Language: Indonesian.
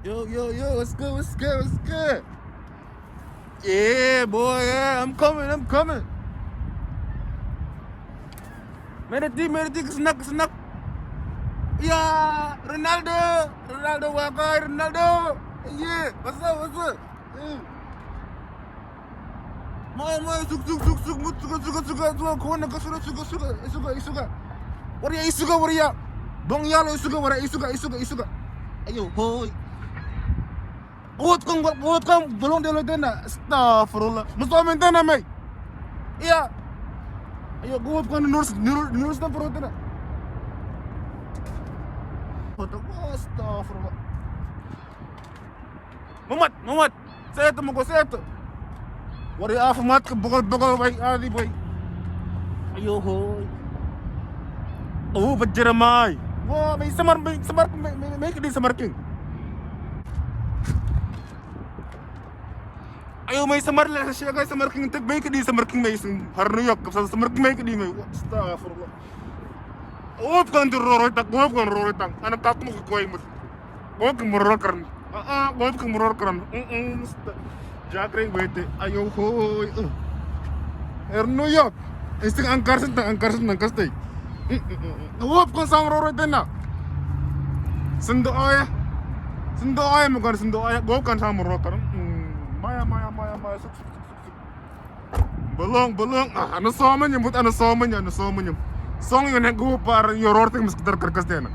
Yo, what's good? Yeah, boy, yeah, I'm coming. Meriti, kesenak. Ya, Ronaldo, wakai, Ronaldo. Yeah, what's up? Mau, suka, kona ka suka. Waria. Bong yalo waria isuka. Ayo, hoy. Buat kang belum dia tena. Astagfirullah. Musta mentena mai. Iya. Ayo buat kang nurus na perut tena. Astagfirullah. Muhammad. Saya tu. Wari afamat ke bokol baik adi boy. Ayo hoy. Oh, berjeramai. Wah, may samar king. Ayo may samar lah siya guys samar king tag may kadi samar king may harno yak sa samar king may kadi may astaghfirullah. Op kan roro tak anak tak mo ko ay mo. Gop kan muror karan. Gop kan muror karan. Jagre wete ayo hoy. Harno yak. Isting angkar sen kastay. Gop kan sang roro tena. Sendo ay mo kan sendo ay gop kan sang muror karan. Maya, suk. Belum. Ano soman nyam. Song yung nag-upar, yoror ting mas kitar karkas dena.